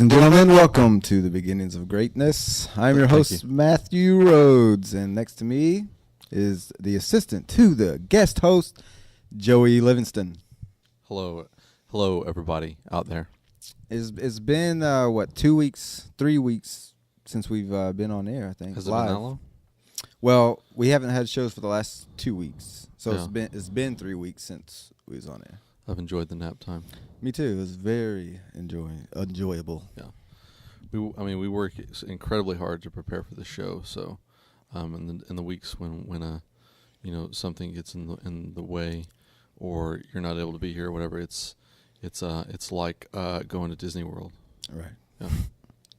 and gentlemen, welcome to the Beginnings of Greatness. I'm your host, Matthew Rhodes, and next to me is the assistant to the guest host, Joey Livingston. Hello, everybody out there. It's been, 2 weeks, 3 weeks since we've been on air, I think. Has it been that long? Well, we haven't had shows for the last 2 weeks, so Yeah. it's been 3 weeks since we was on air. I've enjoyed the nap time. Me too. It was very enjoyable. Yeah, we work incredibly hard to prepare for the show. So, in the weeks when something gets in the way, or you're not able to be here, or whatever, it's like going to Disney World. Right. Yeah.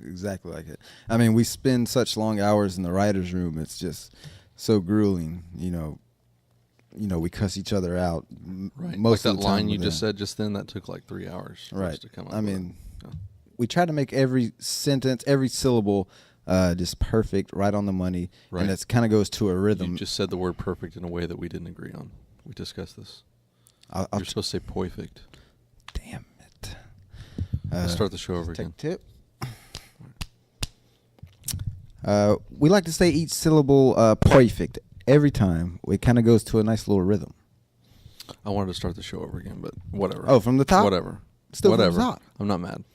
Exactly like it. I mean, we spend such long hours in the writer's room. It's just so grueling, we cuss each other out. Right. Most like of that the time line you just said just then, that took like 3 hours for us to come up with. We try to make every sentence, every syllable just perfect, right on the money. Right. And it kind of goes to a rhythm. You just said the word perfect in a way that we didn't agree on. We discussed this. You're supposed to say perfect. Damn it. Let's start the show over again. Take a tip. We like to say each syllable perfect every time. It kind of goes to a nice little rhythm. I wanted to start the show over again, but whatever. Oh, from the top? Whatever. Still whatever. From the top. I'm not mad.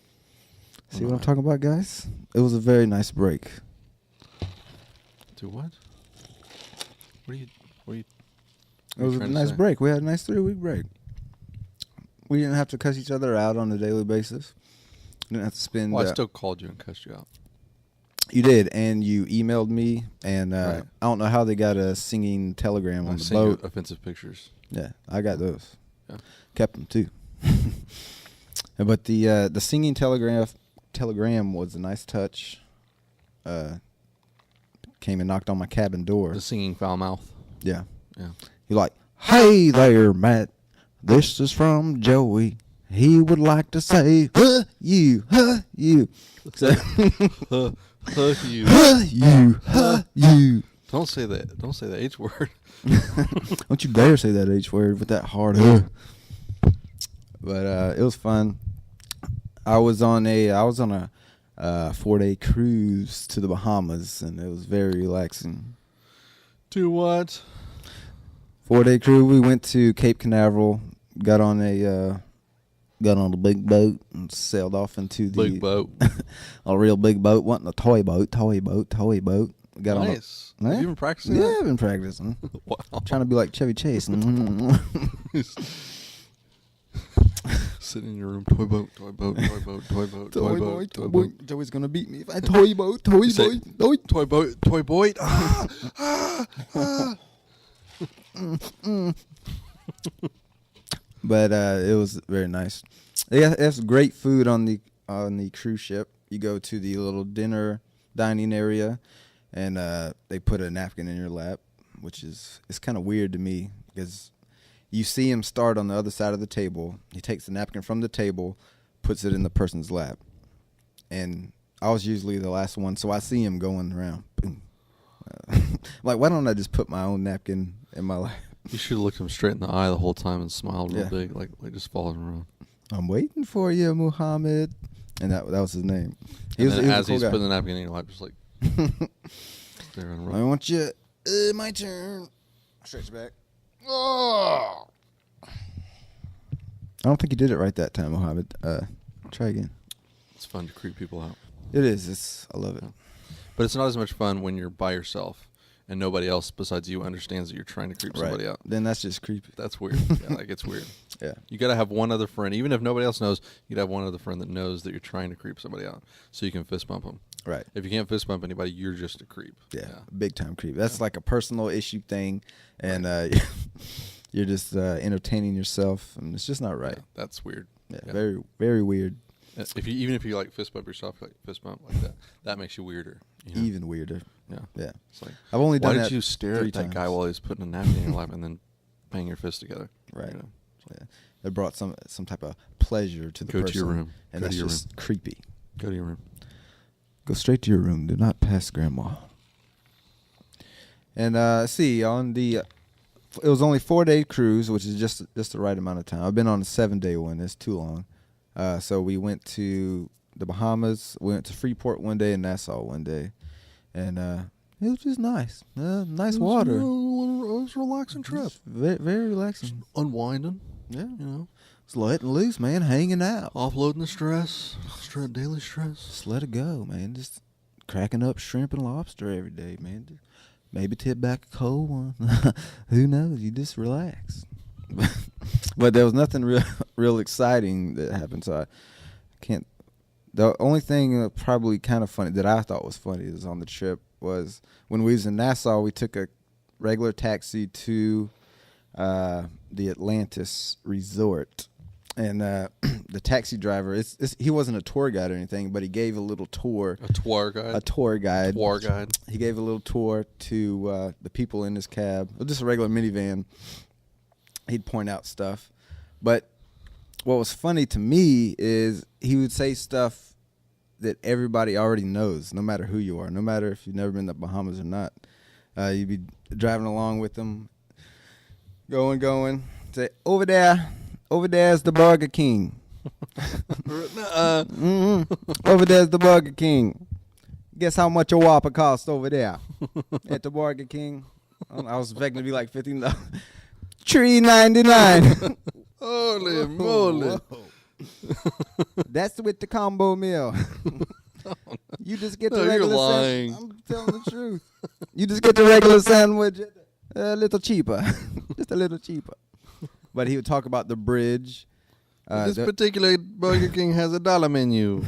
See what I'm talking about, guys? It was a very nice break. Do what? What are you It was a nice break. We had a nice 3-week break. We didn't have to cuss each other out on a daily basis. Didn't have to spend. Well, I still called you and cussed you out. You did, and you emailed me, and Right. I don't know how they got a singing telegram on the sent you boat. offensive pictures. Yeah, I got those. Yeah. Kept them too. But the singing telegram was a nice touch. Came and knocked on my cabin door. The singing foul mouth. Yeah. Yeah. You're like, "Hey there, Matt. This is from Joey. He would like to say, you. So, you. Don't say that. Don't say the H word. Don't you dare say that H word with that hard But it was fun. I was on a 4-day cruise to the Bahamas, and it was very relaxing. To what? 4-day cruise. We went to Cape Canaveral. Got on a big boat and sailed off into the Big boat. a real big boat. Wasn't a toy boat. Got Nice. on. Have you been practicing? Yeah, that? I've been practicing. Wow. Trying to be like Chevy Chase. Sitting in your room. Toy boat. Joey's gonna beat me if I toy boat. Toy boat. But it was very nice. Yeah, there's great food on the cruise ship. You go to the little dining area, and they put a napkin in your lap, which it's kind of weird to me because you see him start on the other side of the table. He takes the napkin from the table, puts it in the person's lap, and I was usually the last one, so I see him going around. Boom. Like, why don't I just put my own napkin in my lap? You should have looked him straight in the eye the whole time and smiled real Yeah. big, like just following around. I'm waiting for you, Muhammad. And that was his name. As he's putting the napkin in your lap, just like there on I want you. My turn. Stretch back. Oh. I don't think you did it right that time, Muhammad. Try again. It's fun to creep people out. It is. I love it. But it's not as much fun when you're by yourself and nobody else besides you understands that you're trying to creep somebody out. Then that's just creepy. That's weird. Yeah, like it's weird. Yeah. You got to have one other friend. Even if nobody else knows, you got to have one other friend that knows that you're trying to creep somebody out so you can fist bump them. Right. If you can't fist bump anybody, you're just a creep. Yeah. Big time creep. That's like a personal issue thing, and you're just entertaining yourself, and it's just not right. Yeah, that's weird. Yeah. Yeah. Very, very weird. Even if you like fist bump yourself, like fist bump like that makes you weirder. You know? Even weirder. Yeah. Yeah. It's like, I've only done why that did you stare 3 at that times. guy while he was putting a napkin in your lap and then bang your fists together? Right. You know? Yeah. It brought some type of pleasure to the person. Go to your room. And Go that's to your just creepy. Go to your room. Go straight to your room. Do not pass Grandma. And see, on the it was only 4-day cruise, which is just the right amount of time. I've been on a 7-day one. It's too long. So we went to the Bahamas. We went to Freeport one day and Nassau one day, and it was just nice. Nice water. It was a relaxing trip. Very, very relaxing. Just unwinding. Yeah, You know, just letting loose, man. Hanging out. offloading the stress, daily stress. Just let it go, man. Just cracking up shrimp and lobster every day, man. Just maybe tip back a cold one. Who knows? You just relax. But there was nothing real exciting that happened, so I can't. The only thing probably kind of funny that I thought was funny is on the trip was when we was in Nassau, we took a regular taxi to the Atlantis Resort. And the taxi driver, he wasn't a tour guide or anything, but he gave a little tour. A tour guide. A tour guide. Tour guide. He gave a little tour to the people in his cab. It was just a regular minivan. He'd point out stuff. But what was funny to me is he would say stuff that everybody already knows, no matter who you are, no matter if you've never been to the Bahamas or not. You'd be driving along with him, going, say, over there's the Burger King. Over there's the Burger King. Guess how much a Whopper costs over there at the Burger King? I was expecting to be like $15. $3.99. Holy moly! That's with the combo meal. You just get the No, regular you're lying. I'm telling the truth. You just get the regular sandwich a little cheaper. Just a little cheaper. But he would talk about the bridge. This particular Burger King has a $1 menu.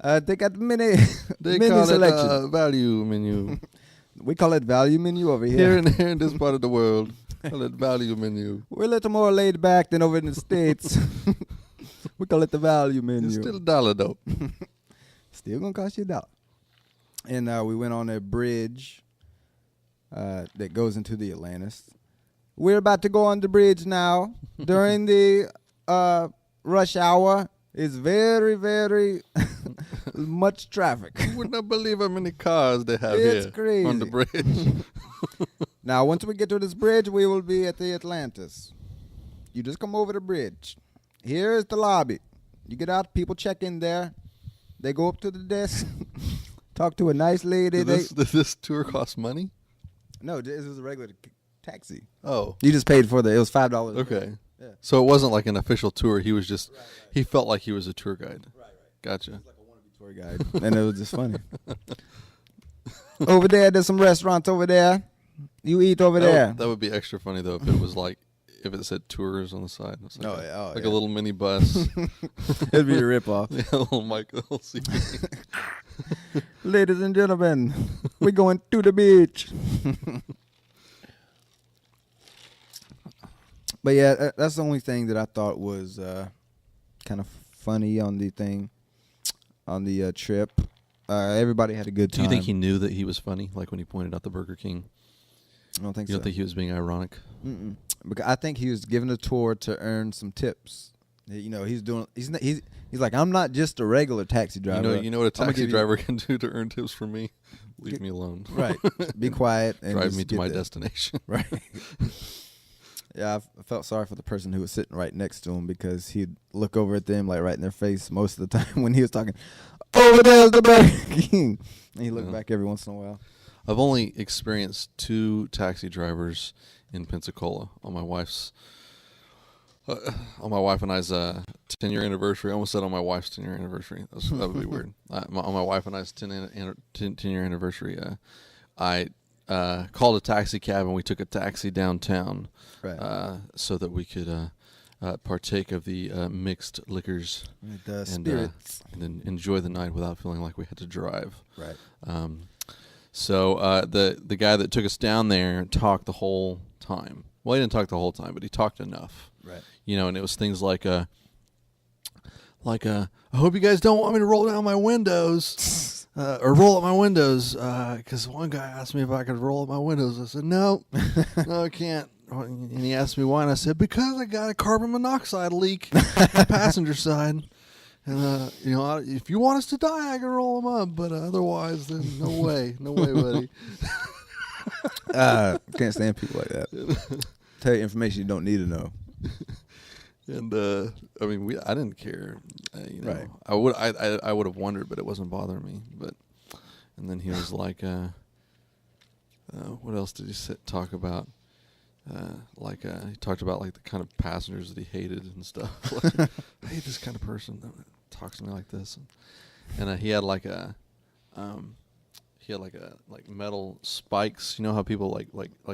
Right. They got many They menu call selection. it a value menu. We call it value menu over Here here. in this part of the world, call it value menu. We're a little more laid back than over in the States. We call it the value menu. It's still $1 though. Still gonna cost you $1. And we went on a bridge that goes into the Atlantis. We're about to go on the bridge now. During the rush hour, it's very, very much traffic. You would not believe how many cars they have It's here crazy. on the bridge. Now, once we get to this bridge, we will be at the Atlantis. You just come over the bridge. Here is the lobby. You get out, people check in there. They go up to the desk, talk to a nice lady. Does this tour cost money? No, this was a regular taxi. Oh, You just paid for it was $5. okay. Yeah. So it wasn't like an official tour. He was just, he felt like he was a tour guide. Right. Gotcha. Like a wannabe tour guide, and it was just funny. Over there, there's some restaurants over there. You eat over there. That would be extra funny though if it was like, if it said tours on the side. It's like Oh, a little mini bus. It'd be a ripoff. Yeah, a little mic, a little CD. Ladies and gentlemen, we're going to the beach. But yeah, that's the only thing that I thought was kind of funny on the thing, on the trip. Everybody had a good Do time. you think he knew that he was funny? Like when he pointed out the Burger King? I don't think You so. don't think he was being ironic? Mm-mm. Because I think he was given a tour to earn some tips. You know, he's like, I'm not just a regular taxi driver. You know what a I'm gonna taxi give you- driver can do to earn tips from me? Leave me alone. Right. Be quiet and Drive just me to get my there. destination. Right. Yeah, I felt sorry for the person who was sitting right next to him because he'd look over at them like right in their face most of the time when he was talking. Over there's the Burger King, and he looked Yeah. back every once in a while. I've only experienced 2 taxi drivers in Pensacola on my wife's and I's 10-year anniversary. I almost said on my wife's 10-year anniversary. That would be weird. On my wife and I's 10-year anniversary, I called a taxi cab and we took a taxi downtown, Right. so that we could partake of the mixed liquors The and spirits. and then enjoy the night without feeling like we had to drive. Right. So the guy that took us down there talked the whole time. Well, he didn't talk the whole time, but he talked enough. Right. You know, and it was things like I hope you guys don't want me to roll down my windows or roll up my windows, because one guy asked me if I could roll up my windows. I said no, I can't. And he asked me why, and I said because I got a carbon monoxide leak on the passenger side. And if you want us to die, I can roll them up, but otherwise, then no way, buddy. Can't stand people like that. Tell you information you don't need to know. And I mean, I didn't care. You know, Right. I would have wondered, but it wasn't bothering me. But and then he was like, what else did he talk about? He talked about like the kind of passengers that he hated and stuff. Like, I hate this kind of person that talks to me like this. And he had like metal spikes. You know how people like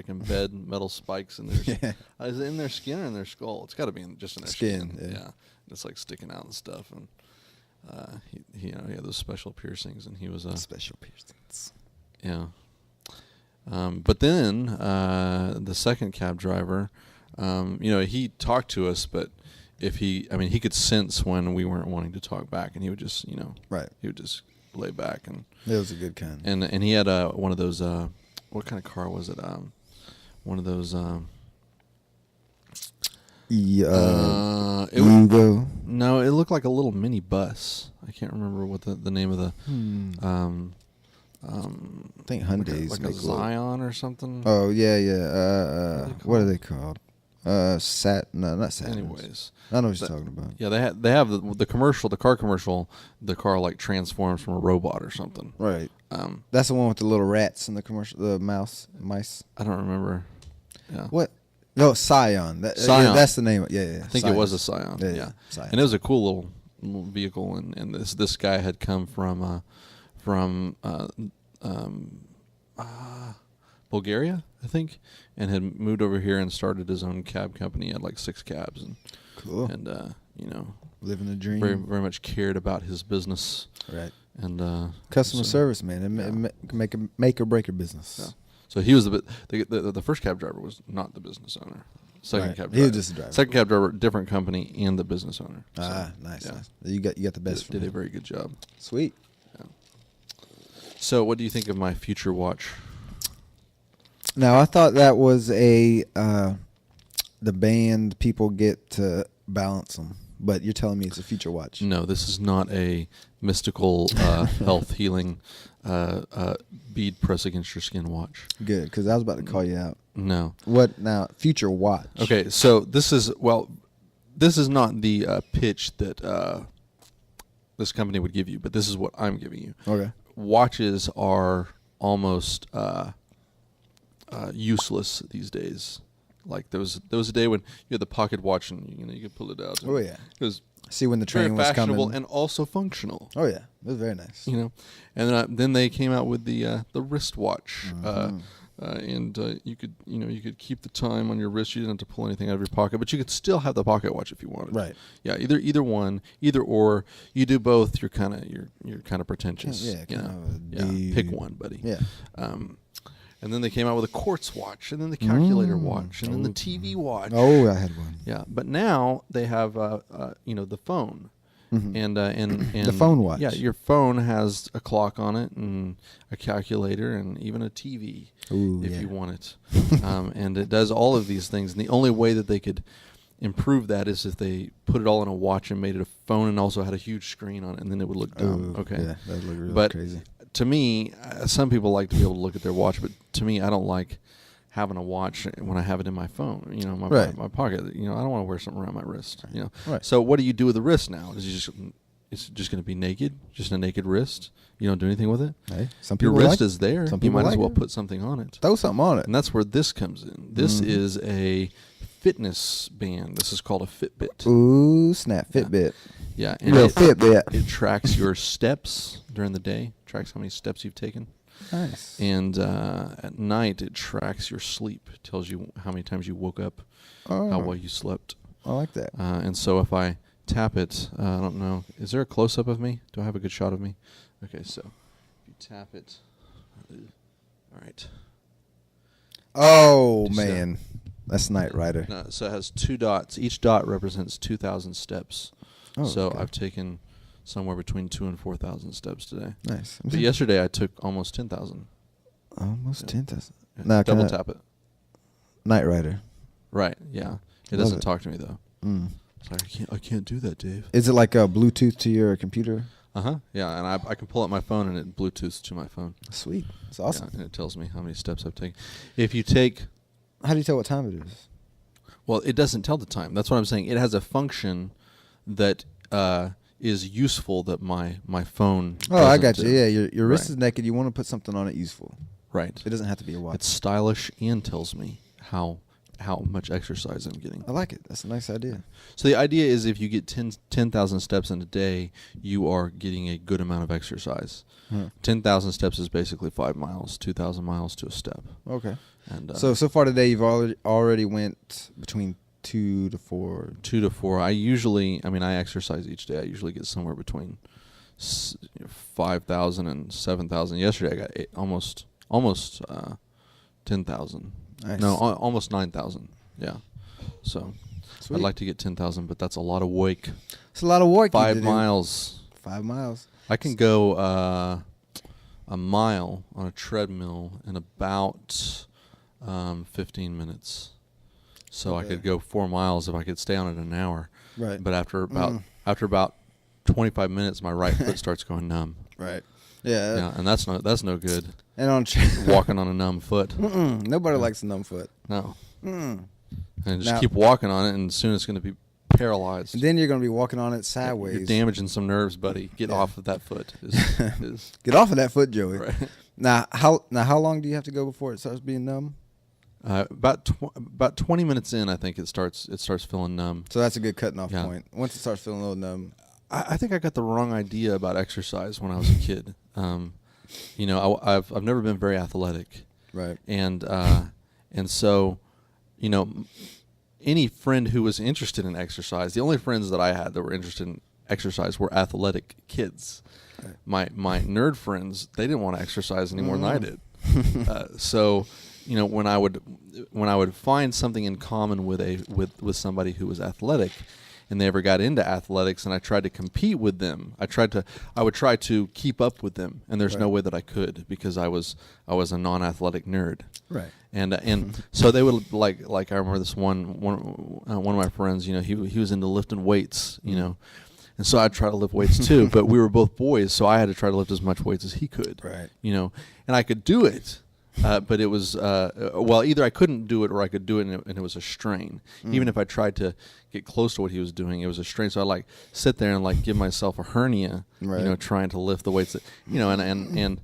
embed metal spikes in their is it in their skin or in their skull? It's got to be just in their skin. Yeah. It's like sticking out and stuff. And he had those special piercings, and he was special piercings. Yeah. But then the second cab driver, he talked to us, but he could sense when we weren't wanting to talk back, and he would just, right. He would just lay back, and it was a good kind. And he had one of those. What kind of car was it? One of those. Evo. No, it looked like a little mini bus. I can't remember what the name of the. I think Hyundai's like a Zion or something. Oh yeah. What are they called? Not Sat. Anyways, I know what you're talking about. Yeah, they have the commercial, the car commercial. The car like transforms from a robot or something. Right. That's the one with the little rats in the commercial. The mice. I don't remember. Yeah. What? No, Scion. Scion. Yeah, that's the name. Yeah. I think it was a Scion. Yeah. Scion. And it was a cool little vehicle, and this guy had come from Bulgaria, I think, and had moved over here and started his own cab company. He had like 6 cabs, and cool. And living the dream. Very very much cared about his business. Right. And customer service, man. It make or break a business. Yeah. So he was the first cab driver was not the business owner. Second cab driver. He was just a driver. Second cab driver, different company, and the business owner. Nice. Yeah. Nice. You got the best. Did a very good job. Sweet. Yeah. So, what do you think of my future watch? Now, I thought that was the band people get to balance them, but you're telling me it's a future watch. No, this is not a mystical health healing bead press against your skin watch. Good, because I was about to call you out. No. What now? Future watch. Okay, so this is not the pitch that this company would give you, but this is what I'm giving you. Okay. Watches are almost useless these days. Like there was a day when you had the pocket watch and you could pull it out. Oh yeah. It was see when the train was coming. and also functional. Oh yeah, it was very nice. And then they came out with the wristwatch, Mm-hmm. and you could keep the time on your wrist. You didn't have to pull anything out of your pocket, but you could still have the pocket watch if you wanted. Right. Yeah. Either one, either or. You do both. You're kind of pretentious. Yeah. Pick one, buddy. Yeah. And then they came out with a quartz watch, and then the calculator watch, and then the TV watch. Oh, I had one. Yeah, but now they have the phone, Mm-hmm. and the phone watch. Yeah, your phone has a clock on it, and a calculator, and even a TV if you want it. And it does all of these things. And the only way that they could improve that is if they put it all in a watch and made it a phone, and also had a huge screen on it, and then it would look dumb. Okay. Yeah, that would look really crazy. To me, some people like to be able to look at their watch, but to me, I don't like having a watch when I have it in my phone, my pocket. I don't want to wear something around my wrist, Right. So what do you do with the wrist now? Is it just going to be naked, just a naked wrist? You don't do anything with it? Hey, some people your wrist is there. Some you people might as well it. put something on it. Throw something on it. And that's where this comes in. This is a fitness band. This is called a Fitbit. Ooh, snap. Fitbit. Yeah. And Fitbit. It tracks your steps during the day, tracks how many steps you've taken. Nice. And at night, it tracks your sleep. It tells you how many times you woke up, how well you slept. I like that. And so if I tap it, I don't know. Is there a close-up of me? Do I have a good shot of me? Okay, so if you tap it. All right. Oh, man. That's Knight Rider. No, so it has 2 dots. Each dot represents 2,000 steps. Oh, so okay. I've taken somewhere between 2,000 and 4,000 steps today. Nice. But yesterday I took almost 10,000. Almost 10,000. Yeah. Now, Double tap it. Knight Rider. Right. Yeah. It Love doesn't it. talk to me though. Mm. Sorry, I can't do that, Dave. Is it like a Bluetooth to your computer? Yeah, and I can pull up my phone and it Bluetooths to my phone. Sweet. That's awesome. Yeah, and it tells me how many steps I've taken. If you take, How do you tell what time it is? Well, it doesn't tell the time. That's what I'm saying. It has a function that is useful that my phone. Oh, I doesn't got you. do. Yeah, your wrist Right. is naked. You want to put something on it useful. Right. It doesn't have to be a watch. It's stylish and tells me how much exercise I'm getting. I like it. That's a nice idea. So the idea is if you get 10,000 steps in a day, you are getting a good amount of exercise. 10,000 steps is basically 5 miles, 2,000 miles to a step. Okay. And So far today, you've already went between 2 to 4. 2 to 4. I exercise each day. I usually get somewhere between 5,000 and 7,000. Yesterday I got almost 10,000. Nice. No, almost 9,000. Yeah. So Sweet. I'd like to get 10,000, but that's a lot of work. It's a lot of work. 5 miles. 5 miles. I can go a mile on a treadmill in about 15 minutes. So I could go 4 miles if I could stay on it an hour. Right. But after about 25 minutes, my right foot starts going numb. Right. Yeah. Yeah, and that's no good. And on Walking on a numb foot. Nobody likes a numb foot. No. Mm. And just Now- keep walking on it, and soon it's going to be paralyzed. And then you're going to be walking on it You're sideways. damaging some nerves, buddy. Get off of that foot. Is Get off of that foot, Joey. right. Now how long do you have to go before it starts being numb? About 20 minutes in, I think it starts feeling numb. So that's a good cutting off Yeah. point. Once it starts feeling a little numb. I think I got the wrong idea about exercise when I was a kid. I've never been very athletic, Right. and so, any friend who was interested in exercise, the only friends that I had that were interested in exercise were athletic kids. Right. My nerd friends, they didn't want to exercise any more than I did. So, when I would find something in common with somebody who was athletic, and they ever got into athletics, and I tried to compete with them, I would try to keep up with them, and there's no way that I could because I was a non-athletic nerd. Right. And so they would like I remember this one of my friends, he was into lifting weights, and so I'd try to lift weights too, but we were both boys, so I had to try to lift as much weights as he could. Right. And I could do it. But it was, either I couldn't do it or I could do it and it was a strain. Even if I tried to get close to what he was doing, it was a strain. So I'd sit there and give myself a hernia, Right. Trying to lift the weights that, and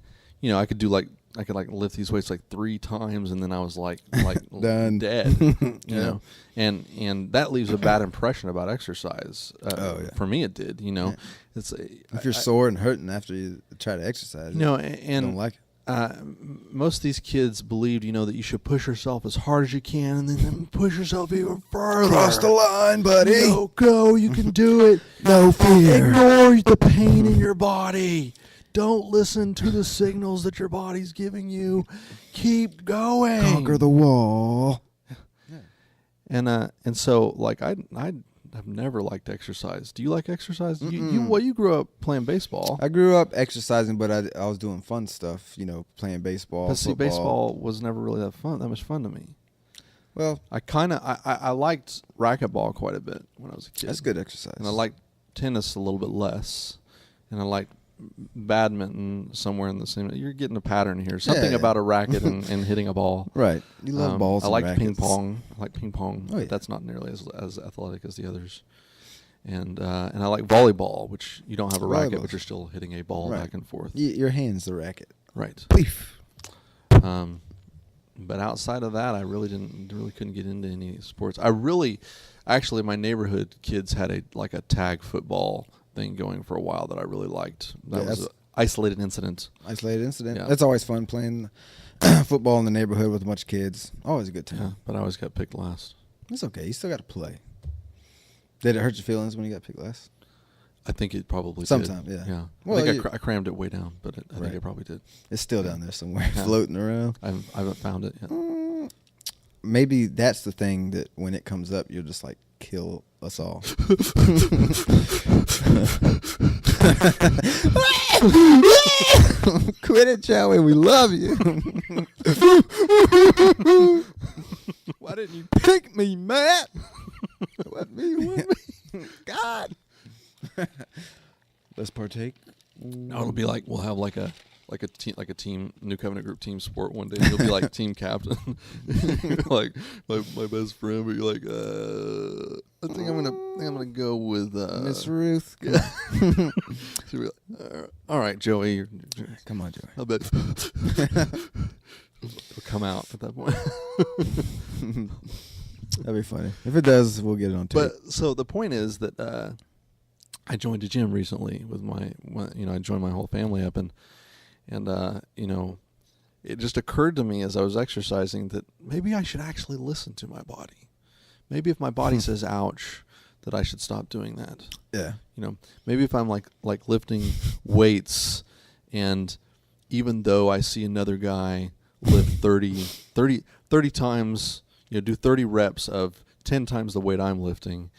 I could do I could lift these weights 3 times and then I was Done. dead, Yeah. and that leaves a bad impression about exercise. For me it did, Yeah. It's If you're sore and hurting after you try to exercise, and don't like it. most of these kids believed, that you should push yourself as hard as you can and then push yourself even further. Cross the line, buddy. Go, you can do it. No fear. Ignore the pain in your body. Don't listen to the signals that your body's giving you. Keep going. Conquer the wall. And so I've never liked exercise. Do you like exercise? You grew up playing baseball. I grew up exercising, but I was doing fun stuff, playing baseball, But see, football. baseball was never really that much fun to me. Well, I liked racquetball quite a bit when I was a kid. that's good exercise. And I liked tennis a little bit less. And I liked badminton somewhere in the same. You're getting a pattern here. Something Yeah. about a racket and hitting a ball. Right. You love balls I and like rackets. ping pong. I like ping pong. Oh, yeah. But that's not nearly as athletic as the others. And I like volleyball, which you don't have a racket, Volleyball. but you're still hitting a ball Right. back and forth. Your hand's the racket. Right. Beef. But outside of that, I really couldn't get into any sports. Actually, my neighborhood kids had a tag football thing going for a while that I really liked. That was an isolated incident. Isolated incident. Yeah. That's always fun playing football in the neighborhood with a bunch of kids. Always a good time. Yeah, but I always got picked last. It's okay. You still got to play. Did it hurt your feelings when you got picked last? I think it probably Sometime, did. yeah. Yeah. Well, I think I crammed it way down, but I think Right. it probably did. It's still down there somewhere, Yeah. floating around. I haven't found it yet. Maybe that's the thing that when it comes up, you'll just kill us all. Quit it, Joey. We love you. Why didn't you pick me, Matt? What me? God. Let's partake. No, it'll be we'll have a like a team New Covenant Group team sport one day. And you'll be like team captain, like my best friend. But you're like, I think I'm gonna go with Miss Ruth. Yeah. So you're like, all right, Joey. Come on, Joey. I'll bet. It'll come out at that point. That'd be funny. If it does, we'll get it on tape. But so the point is that I joined a gym recently with I joined my whole family up, and it just occurred to me as I was exercising that maybe I should actually listen to my body. Maybe if my body says ouch, that I should stop doing that. Yeah. Maybe if I'm like lifting weights, and even though I see another guy lift 30 times, do 30 reps of 10 times the weight I'm lifting,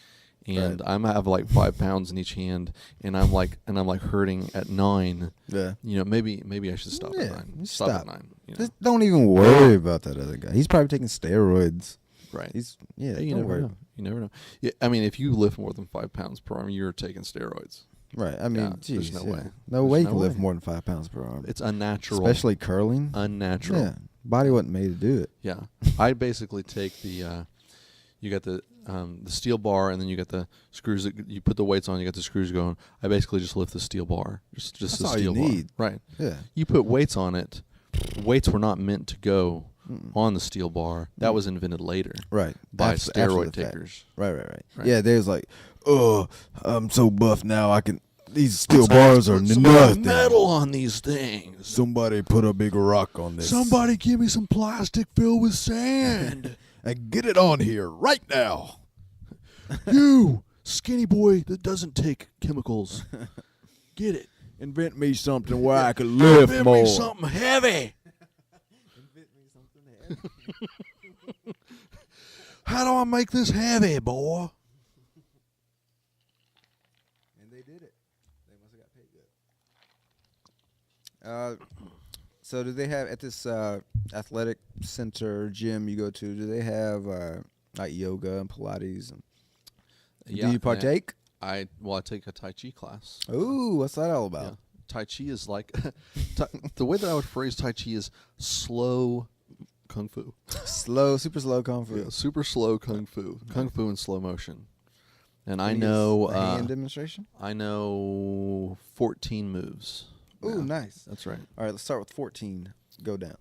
and right. I have like 5 pounds in each hand, and I'm like hurting at 9. Yeah. Maybe I should stop at 9. Stop at 9. Just don't even worry about that other guy. He's probably taking steroids. Right. You never know. You never know. Yeah, I mean, if you lift more than 5 pounds per arm, you're taking steroids. Right. I mean, there's no way. No way you can lift more than 5 pounds per arm. It's unnatural. Especially curling. Unnatural. Yeah. Body wasn't made to do it. Yeah. I basically take the you got the steel bar, and then you got the screws that you put the weights on. You got the screws going. I basically just lift the steel bar. Just That's the all steel you bar. need. Right. Yeah. You put weights on it. Weights were not meant to go on the steel bar. That was invented later. Right. By After steroid the fact. takers. Right. Yeah, there's like, I'm so buff now I can. These steel bars are some nothing. metal on these things. Somebody put a big rock on this. Somebody give me some plastic filled with sand. And get it on here right now. You skinny boy that doesn't take chemicals. Get it. Invent me something where I could lift Invent more. me something heavy. Invent me something heavy. How do I make this heavy, boy? And they did it. They must have got paid good. So do they have at this athletic center gym you go to? Do they have like yoga and Pilates? And do you partake? I take a Tai Chi class. Ooh, what's that all about? Yeah. Tai Chi is like the way that I would phrase Tai Chi is slow kung fu. Super slow kung fu. Yeah, super slow kung fu. Kung fu in slow motion. And I Any know hand demonstration. I know 14 moves. Ooh, now. nice. That's right. All right, let's start with 14. Go down.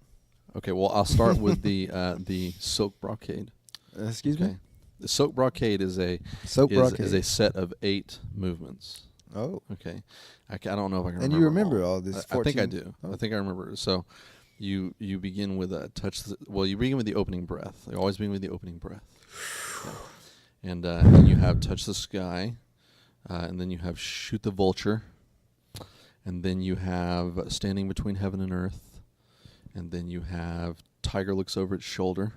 Okay, well I'll start with the silk brocade. Excuse me. The silk brocade is a set of 8 movements. Oh. Okay. I don't know if I can remember. And you remember all I this? think I do. Oh. I think I remember. So you begin with a touch. You begin with the opening breath. You always begin with the opening breath. Yeah. And then you have touch the sky, and then you have shoot the vulture, and then you have standing between heaven and earth, and then you have tiger looks over its shoulder,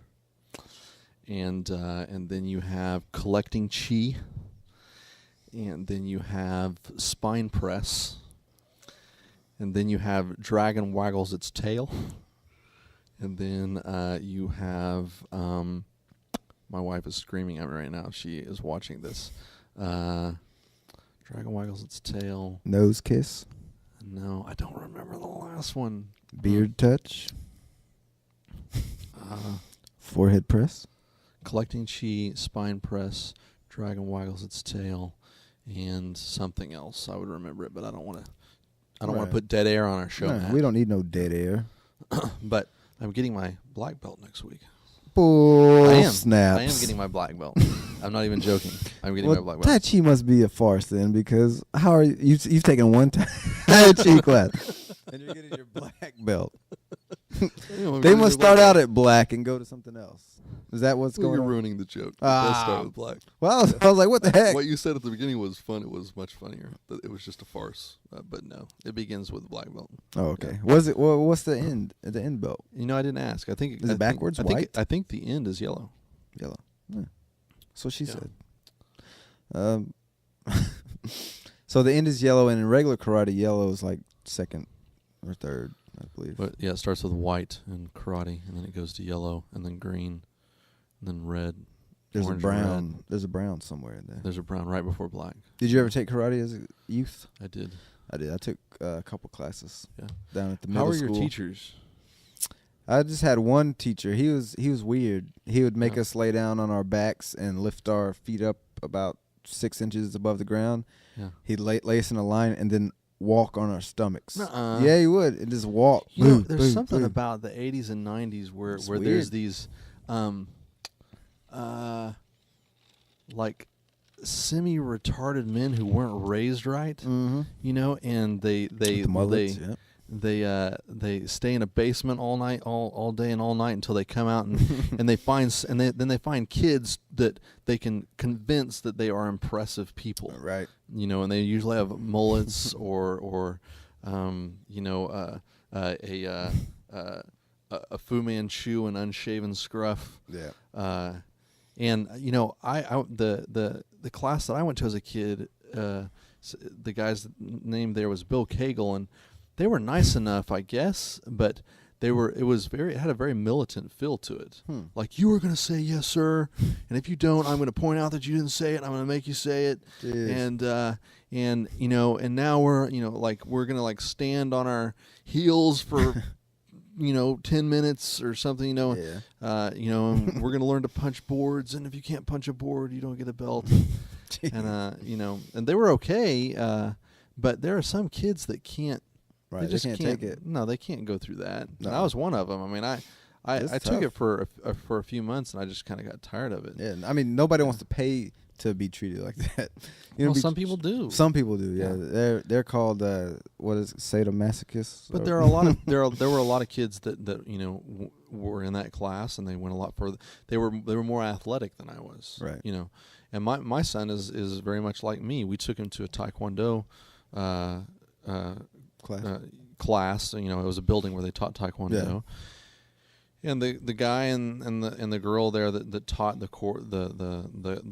and then you have collecting chi, and then you have spine press, and then you have dragon waggles its tail, and then you have my wife is screaming at me right now. She is watching this. Dragon waggles its tail. Nose kiss. No, I don't remember the last one. Beard touch. Forehead press. Collecting chi, spine press, dragon waggles its tail, and something else. I would remember it, but I don't want to. I don't want to put dead air on our show. No, we don't need no dead air. But I'm getting my black belt next week. Bull I snaps. am getting my black belt. I'm not even joking. I'm getting my black belt. Tai Chi must be a farce then, because how are you've taken one Tai Chi class and you're getting your black belt. They must start out at black and go to something else. Is that what's going You're on? ruining the joke. Let's start with black. Well, I was like, what the heck? What you said at the beginning was fun. It was much funnier. It was just a farce. But no, it begins with the black belt. Oh, okay. Was it? Well, what's the end? The end belt? You know, I didn't ask. I think Is it backwards? White? I think the end is yellow. Yellow. Yeah. That's what she Yeah. said. So the end is yellow, and in regular karate, yellow is like second or third, I believe. But yeah, it starts with white in karate, and then it goes to yellow, and then green, and then red. There's orange, a brown. red. There's a brown somewhere in there. There's a brown right before black. Did you ever take karate as a youth? I did. I did. I took a couple classes Yeah. down at the How middle are your school. teachers? I just had one teacher. He was weird. He would make Yeah. us lay down on our backs and lift our feet up about 6 inches above the ground. Yeah. He'd lay us in a line and then walk on our stomachs. Nuh-uh. Yeah, he would. And just walk. You know, Boom, there's boom, something boom. about the 80s and 90s where It's there's weird. these, like semi-retarded men who weren't raised right, Mm-hmm. you know, and they The mullets, yeah. they stay in a basement all night, all day and all night until they come out and and then they find kids that they can convince that they are impressive people, Right. you know, and they usually have mullets or you know, a Fu Manchu and unshaven scruff. Yeah. And you know, the class that I went to as a kid, the guy's name there was Bill Cagle, and they were nice enough, I guess, but it had a very militant feel to it. Like, you are going to say yes, sir, and if you don't, I'm going to point out that you didn't say it. I'm going to make you say it. Jeez. And you know, and now we're going to like stand on our heels for 10 minutes or something, Yeah. and we're going to learn to punch boards, and if you can't punch a board, you don't get a belt. And and they were okay, but there are some kids that can't. Right. They just can't take it. No, they can't go through that. No. And I was one of them. I mean, I It's took it tough. for a few months, and I just kind of got tired of it. Yeah. I mean, nobody wants to pay to be treated like that. Well, some people do. Some people do. Yeah. Yeah. They're called what is it, sadomasochists? But there are a lot of there were a lot of kids that were in that class, and they went a lot further. They were more athletic than I was. Right. And my son is very much like me. We took him to a taekwondo class. It was a building where they taught taekwondo. Yeah. And the guy and the girl there that taught the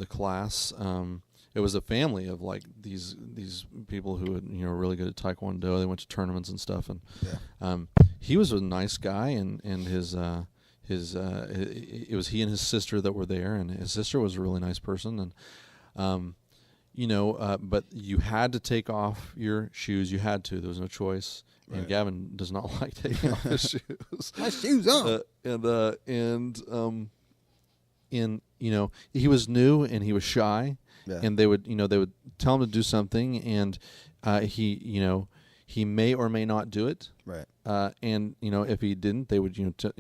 class, it was a family of like these people who had really good at taekwondo. They went to tournaments and stuff, and he was a nice guy, and his it was he and his sister that were there, and his sister was a really nice person, and but you had to take off your shoes. You had to. There was no choice. Right. And Gavin does not like taking off his shoes. My shoes on. He was new and he was shy. Yeah. And they would tell him to do something, and he may or may not do it. Right. And if he didn't, they would you need to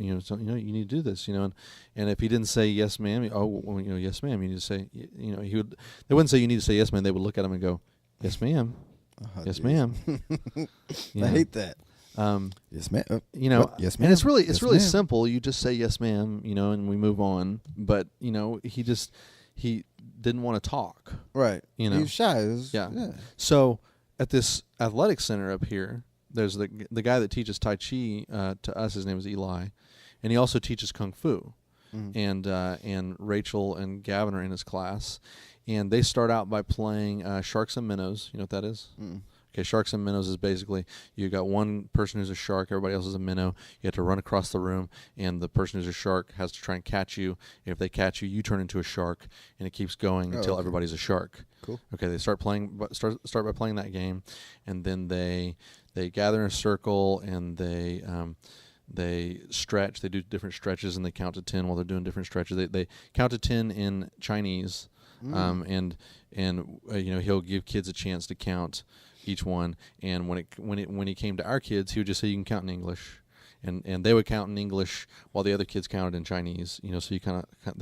do this, and if he didn't say yes, ma'am, yes, ma'am, you need to say, he would. They wouldn't say you need to say yes, ma'am. They would look at him and go, yes, ma'am. Yes, Geez. ma'am. I hate that. Yes, ma'am. Yes, ma'am. And it's really Yes, really ma'am. simple. You just say yes, ma'am, and we move on. But he didn't want to talk. Right. He was shy. Yeah. So at this athletic center up here, there's the guy that teaches Tai Chi to us. His name is Eli, and he also teaches Kung Fu. And Rachel and Gavin are in his class, and they start out by playing Sharks and Minnows. You know what that is? Okay, Sharks and Minnows is basically you got one person who's a shark, everybody else is a minnow. You have to run across the room, and the person who's a shark has to try and catch you. If they catch you, you turn into a shark, and it keeps going until everybody's a shark. Cool. Okay, they start by playing that game, and then they gather in a circle, and they stretch. They do different stretches, and they count to 10 while they're doing different stretches. They count to 10 in Chinese, and he'll give kids a chance to count each one. And when he came to our kids, he would just say you can count in English, and they would count in English while the other kids counted in Chinese. So they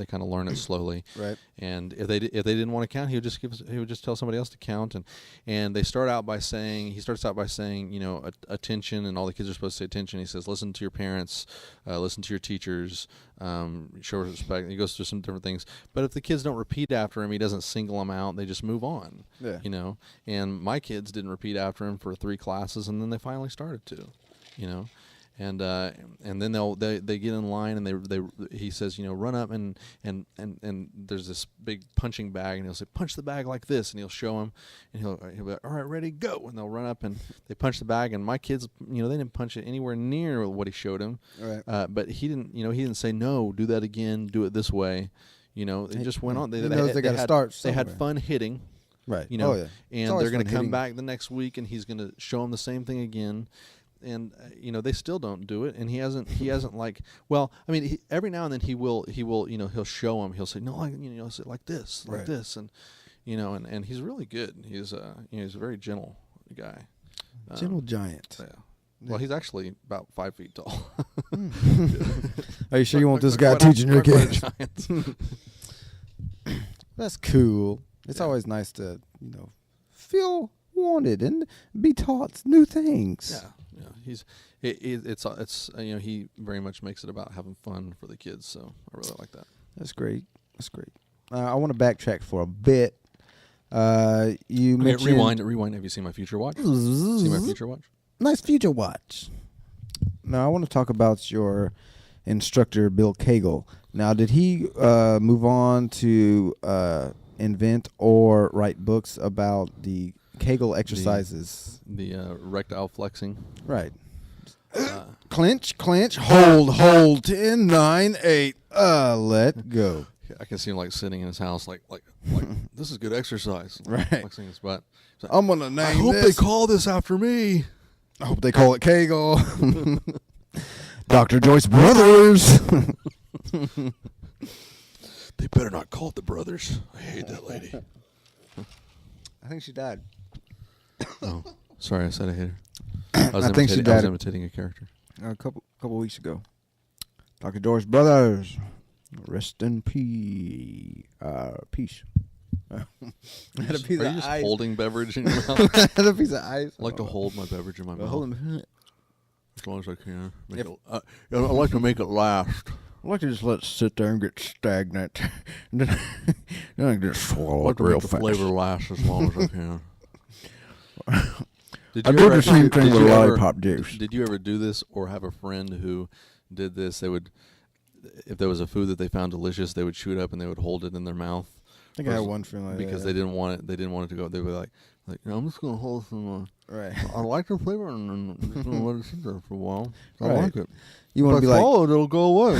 kind of learn it slowly. Right. And if they didn't want to count, he would just tell somebody else to count. And he starts out by saying attention, and all the kids are supposed to say attention. He says listen to your parents, listen to your teachers, show respect. And he goes through some different things. But if the kids don't repeat after him, he doesn't single them out. They just move on. Yeah. And my kids didn't repeat after him for 3 classes, and then they finally started to. And then they get in line, and he says, run up and there's this big punching bag, and he'll say punch the bag like this, and he'll show them, and he'll be like, all right, ready, go, and they'll run up and they punch the bag, and my kids, they didn't punch it anywhere near what he showed them. Right. But he didn't say no, do that again, do it this way. It just went on. They got to start They had somewhere. fun hitting. Right. You know, Oh, yeah. It's and always they're going fun to come hitting- back the next week, and he's going to show them the same thing again. And they still don't do it, and he hasn't like. Well, I mean, every now and then he will, he'll show them. He'll say, no, say like this, like Right. this, and and he's really good. He's he's a very gentle guy. Gentle giant. Yeah. Well, he's actually about 5 feet tall. Are you sure you want this Not guy quite a- teaching your not quite a kids? giant. That's cool. It's Yeah. always nice to, feel wanted and be taught new things. Yeah. It's he very much makes it about having fun for the kids. So I really like that. That's great. That's great. I want to backtrack for a bit. You Okay, mentioned rewind. Have you seen my future watch? See my future watch? Nice future watch. Now I want to talk about your instructor, Bill Cagle. Now, did he move on to invent or write books about the Kegel exercises? The rectile flexing. Right. Uh, Clinch, hold, 10, 9, 8. Let go. I can see him like sitting in his house, like this is good exercise. Right. Flexing his butt. He's like, I'm gonna name I hope this. they call this after me. I hope they call it Kegel. Dr. Joyce Brothers. They better not call it the Brothers. I hate that lady. I think she died. Oh, sorry, I said I hate her. I think she was died imitating a character. A couple weeks ago. Dr. Joyce Brothers. Rest in peace. Peace. I had a piece Are of you just ice. holding beverage in your mouth? I had a piece of ice. I like to hold my beverage in my mouth Hold on. as long as I can. If- I like to make it last. I like to just let it sit there and get stagnant. And then I just I swallow like it to real make the fast. flavor last as long as I can. I do the same thing with lollipop juice. Did you ever do this or have a friend who did this? They would, if there was a food that they found delicious, they would chew it up and they would hold it in their mouth. I think I had one friend like Because that. they didn't want it. They didn't want it to go. They were like I'm just gonna hold some. Right. I like the flavor and I'm just gonna let it sit there for a while. I Right. like it. You want to If be I like, swallow it, it'll go away.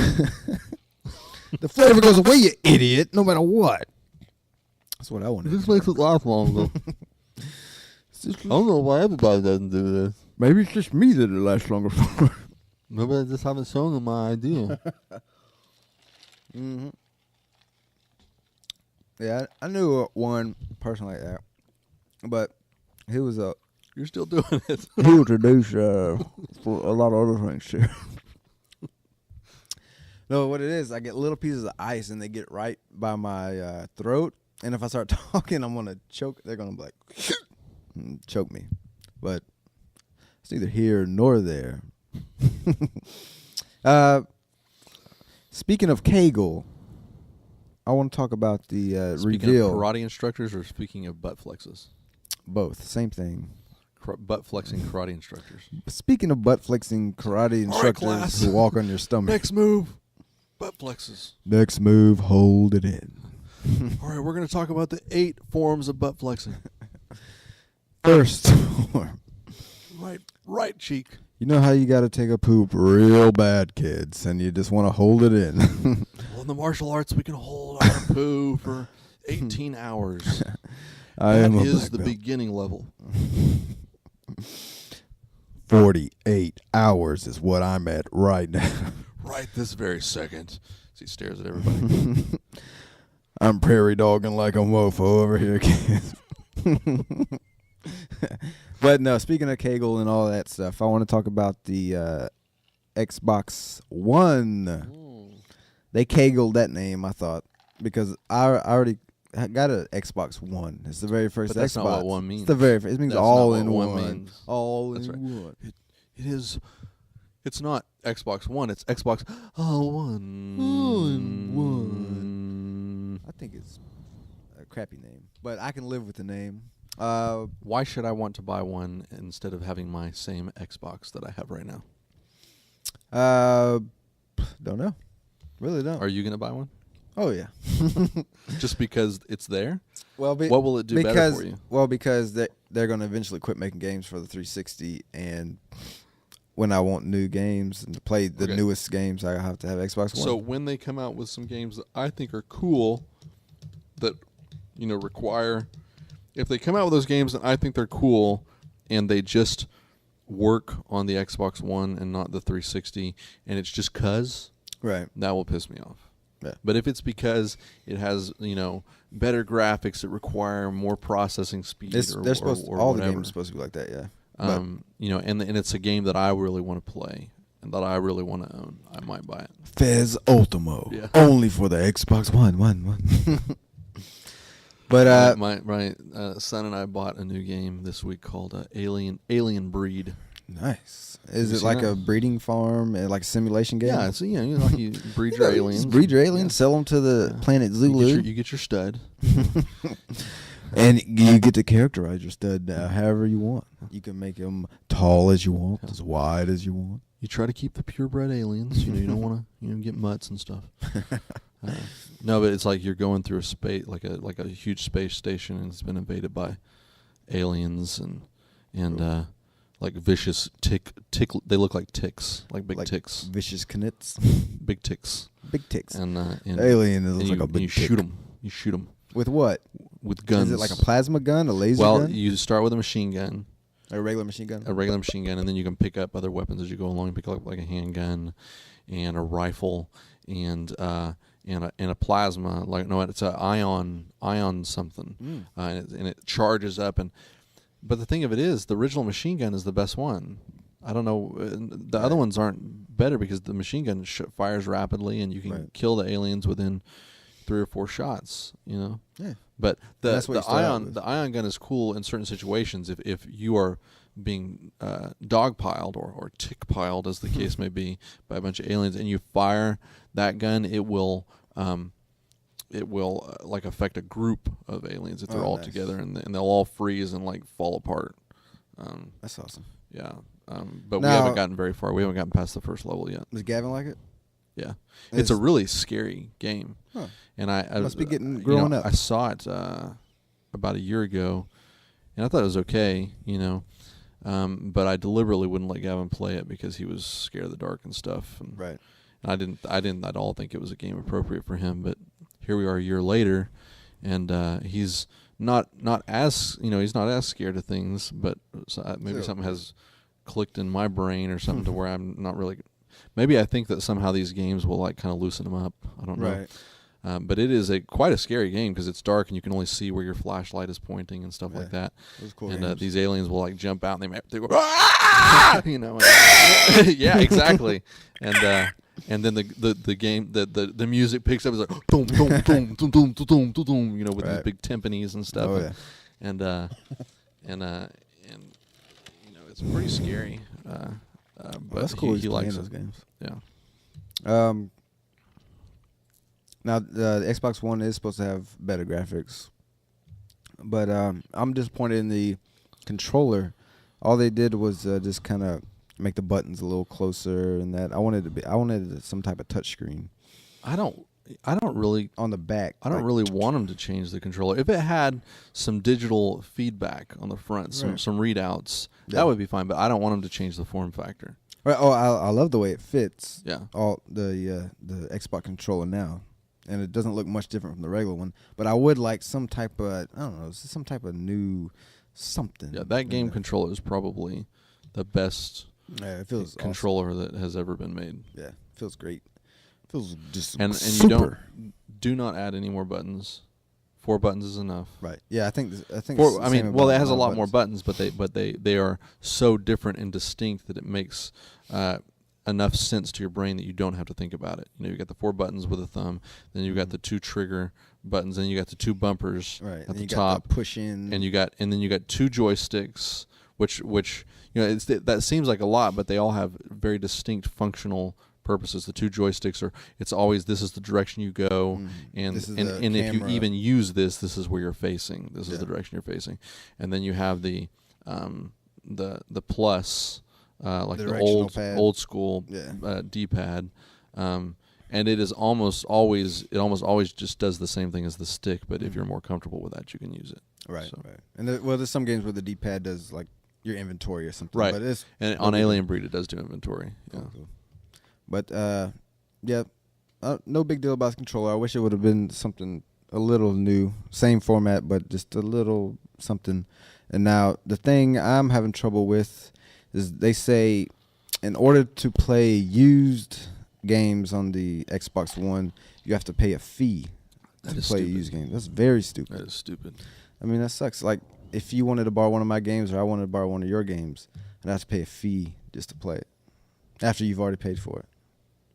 the flavor goes away, you idiot, no matter what. That's what I want to do. This makes it last longer. I don't know why everybody doesn't do this. Maybe it's just me that it lasts longer for. Maybe I just haven't shown them my idea. Mm-hmm. Yeah, I knew one person like that, but he was a You're still doing it. he was a douche for a lot of other things too. No, what it is, I get little pieces of ice and they get right by my throat, and if I start talking, I'm gonna choke. They're gonna be like, and choke me, but it's neither here nor there. Speaking of Kegel, I want to talk about the Speaking reveal. of karate instructors or speaking of butt flexes? Both, same thing. Butt flexing karate instructors. Speaking of butt flexing karate instructors class. who walk on your stomach. Next move, butt flexes. Next move, hold it in. All right, we're going to talk about the 8 forms of butt flexing. First form. Right cheek. You know how you got to take a poop real bad, kids, and you just want to hold it in. Well, in the martial arts, we can hold our poo for 18 hours. That is the beginning level. 48 hours is what I'm at right now. Right this very second. As he stares at everybody. I'm prairie dogging like a mofo over here, kids. But no, speaking of Kegel and all that stuff, I want to talk about the Xbox One. They Kegled that name, I thought, because I already got an Xbox One. It's the very first But that's Xbox. not what one means. It's the very first. It means That's all not in what one. one means. All That's in right. one. It is. It's not Xbox One. It's Xbox One. All in one. I think it's a crappy name, but I can live with the name. Why should I want to buy one instead of having my same Xbox that I have right now? Don't know. Really don't. Are you going to buy one? Oh yeah. Just because it's there? Well, What will it do better for you? Well, because they're going to eventually quit making games for the 360, and when I want new games and to play the Okay. newest games, I have to have Xbox One. So when they come out with some games that I think are cool, that require If they come out with those games and I think they're cool, and they just work on the Xbox One and not the 360, and it's just 'cause, Right. that will piss me off. Yeah. But if it's because it has, better graphics that require more processing speed, or all whatever, the games are supposed to be like that, yeah. and it's a game that I really want to play and that I really want to own, I might buy it. Fez Ultimo, Yeah. only for the Xbox One. But my son and I bought a new game this week called Alien Breed. nice. Is you it seen like that? a breeding farm, like a simulation game? Yeah, it's you breed your aliens. Just breed your aliens, Yeah. sell them to the Yeah. planet Zulu, You get your stud. and you get to characterize your stud however you want. You can make them tall as you want, as wide as you want. You try to keep the purebred aliens. You don't want to get mutts and stuff. No, but it's like you're going through a space, like a huge space station, and it's been invaded by aliens and like vicious tick. They look like ticks, like big ticks, Vicious knits, big ticks, big ticks. and Alien is and like you, a big you tick. shoot them. You shoot them With what? with guns. Is it like a plasma gun, a laser Well, gun, you start with a machine gun. a regular machine gun? A regular machine gun, and then you can pick up other weapons as you go along. Pick up like a handgun, and a rifle, and a plasma. It's a ion something, and it charges up. But the thing of it is, the original machine gun is the best one. I don't know. The other ones aren't better because the machine gun fires rapidly, and you can kill the aliens within 3 or 4 shots. Yeah. But That's what you start out with. the ion gun is cool in certain situations if you are being dogpiled or tick-piled, as the case may be, by a bunch of aliens, and you fire that gun, it will like affect a group of aliens if they're all nice. together, and they'll all freeze and like fall apart. That's awesome. Yeah. But we Now- haven't gotten very far. We haven't gotten past the first level yet. Does Gavin like it? Yeah. It's a really scary game. Huh. And I Must be growing up. I saw it about a year ago, and I thought it was okay, but I deliberately wouldn't let Gavin play it because he was scared of the dark and stuff. And, Right. and I didn't at all think it was a game appropriate for him. But here we are a year later, and he's not as he's not as scared of things, but maybe something has clicked in my brain or something to where I'm not really. Maybe I think that somehow these games will like kind of loosen him up. I don't know. Right. But it is quite a scary game because it's dark and you can only see where your flashlight is pointing and stuff like that. Those cool And games. these aliens will like jump out and they go, "Ah!" Yeah, exactly. And then the game the music picks up, is like boom boom boom boom boom boom boom, with these big timpanis and stuff. Oh, yeah. And it's pretty scary. But that's cool. He likes those it. games. Yeah. Now the Xbox One is supposed to have better graphics, but I'm disappointed in the controller. All they did was just kind of make the buttons a little closer, and that I wanted some type of touch screen I don't really on the back. I don't really want them to change the controller. If it had some digital feedback on the front, some readouts, that would be fine. But I don't want them to change the form factor. Right. Oh, I love the way it fits. Yeah. All the Xbox controller now, and it doesn't look much different from the regular one. But I would like some type of some type of new something. Yeah, that game controller is probably the best it feels controller that has ever been made. Yeah, it feels great. It feels just and super. you do not add any more buttons. 4 buttons is enough. Right. Yeah, I think. It has a lot more buttons, but they are so different and distinct that it makes enough sense to your brain that you don't have to think about it. You got the 4 buttons with a thumb, then you got the 2 trigger buttons, then you got the 2 bumpers at the top, got the push in, and then you got 2 joysticks, which that seems like a lot, but they all have very distinct functional purposes. The 2 joysticks it's always, this is the direction you go, and if you even use this is where you're facing. This is the direction you're facing, and then you have the plus, like the old school D-pad, and it is almost always just does the same thing as the stick. But if you're more comfortable with that, you can use it. Right. So. Right. And there's some games where the D-pad does like your inventory or something. Right. But and on Alien Breed, it does do inventory. Yeah. Cool. But no big deal about the controller. I wish it would have been something a little new, same format, but just a little something. And now the thing I'm having trouble with is they say in order to play used games on the Xbox One, you have to pay a fee to play used games. That's very stupid. That is stupid. I mean, that sucks. Like, if you wanted to borrow one of my games or I wanted to borrow one of your games, I'd have to pay a fee just to play it after you've already paid for it.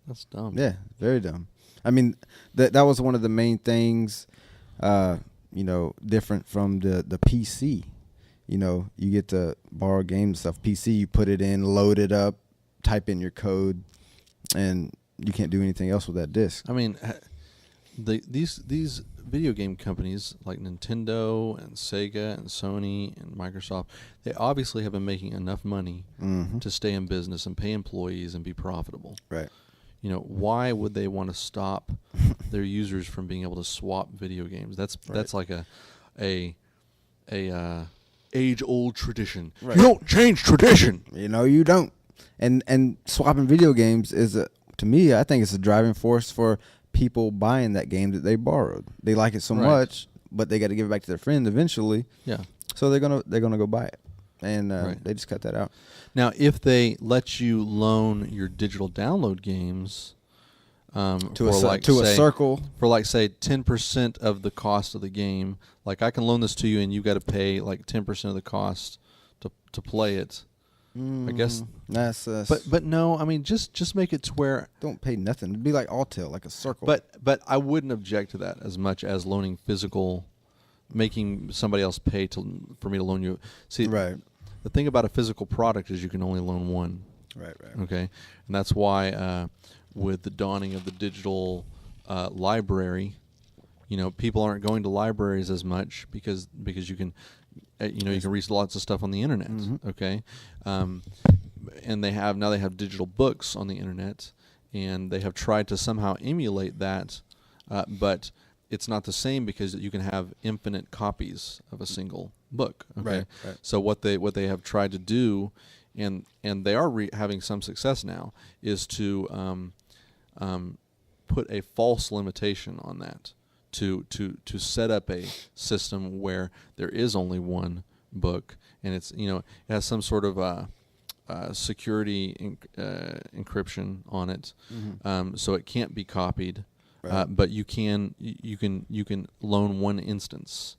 That's dumb. Yeah, very dumb. I mean, that was one of the main things, different from the PC. You get to borrow game stuff. PC, you put it in, load it up, type in your code, and you can't do anything else with that disc. I mean, these video game companies like Nintendo and Sega and Sony and Microsoft, they obviously have been making enough money to stay in business and pay employees and be profitable. Right. Why would they want to stop their users from being able to swap video games? That's like a age-old tradition. Right. You don't change tradition. You don't. And swapping video games is to me, I think it's a driving force for people buying that game that they borrowed. They like it so much, but they got to give it back to their friend eventually. Yeah. So they're gonna go buy it, and they just cut that out. Now, if they let you loan your digital download games to a circle for like say 10% of the cost of the game, like I can loan this to you and you got to pay like 10% of the cost to play it. I guess that's but no, I mean just make it to where don't pay nothing. It'd be like Alltel, like a circle. But I wouldn't object to that as much as loaning physical, making somebody else pay for me to loan you. See, right. The thing about a physical product is you can only loan one. Right. Okay, and that's why with the dawning of the digital library, people aren't going to libraries as much because you can. You can read lots of stuff on the internet, okay? And they have digital books on the internet, and they have tried to somehow emulate that, but it's not the same because you can have infinite copies of a single book, okay? Right. So what they have tried to do, and they are having some success now, is to put a false limitation on that. To set up a system where there is only one book, and it's it has some sort of security encryption on it, so it can't be copied. Right. But you can loan one instance,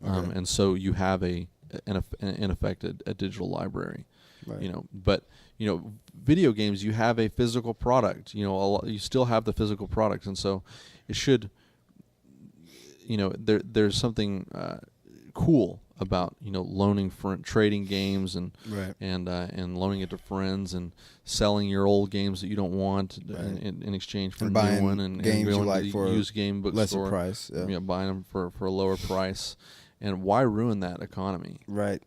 and so you have in effect a digital library. Right. But video games, you have a physical product. You still have the physical product, and so it should. There's something cool about loaning trading games and loaning it to friends and selling your old games that you don't want in exchange for a new one and games going you like to for used game bookstore, price, buying them for a lower price, and why ruin that economy? Right.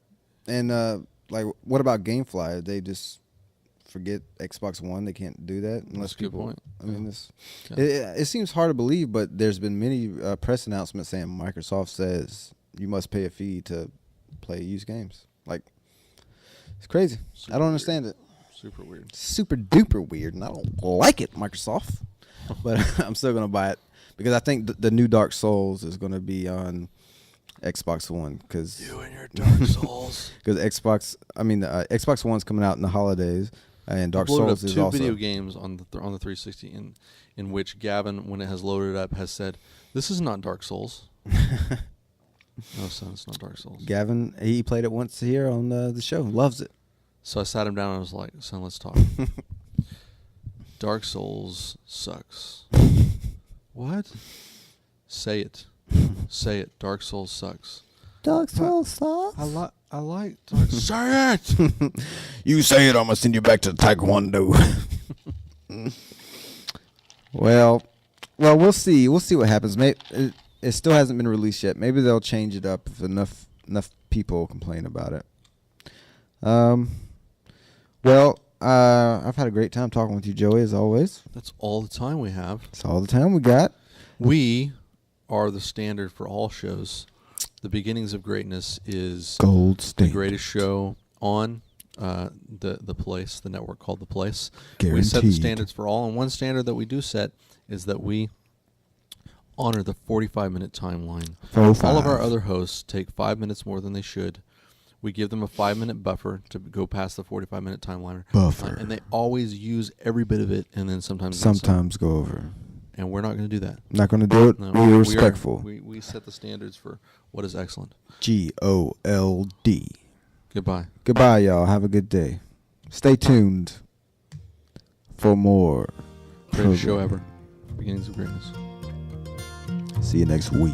And what about GameFly? They just forget Xbox One. They can't do that unless people. Good point. I mean, it seems hard to believe, but there's been many press announcements saying Microsoft says you must pay a fee to play used games. Like, it's crazy. I don't understand it. Super weird. Super duper weird, and I don't like it, Microsoft. But I'm still gonna buy it because I think the new Dark Souls is gonna be on Xbox One because you and your Dark Souls. Because Xbox One's coming out in the holidays. And Dark Souls is also two video games on the 360 in which Gavin, when it has loaded up, has said, "This is not Dark Souls." No, son, it's not Dark Souls. Gavin, he played it once here on the show. Loves it. So I sat him down and I was like, "Son, let's talk." Dark Souls sucks. What? Say it. Say it. Dark Souls sucks. Dark Souls sucks. I like Dark Souls. Say it. You say it, I'm gonna send you back to Taekwondo. Well, we'll see. We'll see what happens. It still hasn't been released yet. Maybe they'll change it up if enough people complain about it. Well, I've had a great time talking with you, Joey, as always. That's all the time we have. That's all the time we got. We are the standard for all shows. The Beginnings of Greatness is Gold standard. The greatest show on the place, the network called The Place. Guaranteed. We set the standards for all, and one standard that we do set is that we honor the 45-minute timeline. 45. All of our other hosts take 5 minutes more than they should. We give them a 5-minute buffer to go past the 45-minute timeline. Buffer. And they always use every bit of it, and then sometimes go over. And we're not going to do that. Not going to do it? No, We're respectful. We set the standards for what is excellent. GOLD. Goodbye. Goodbye, y'all. Have a good day. Stay tuned for more. Greatest show ever. Beginnings of greatness. See you next week.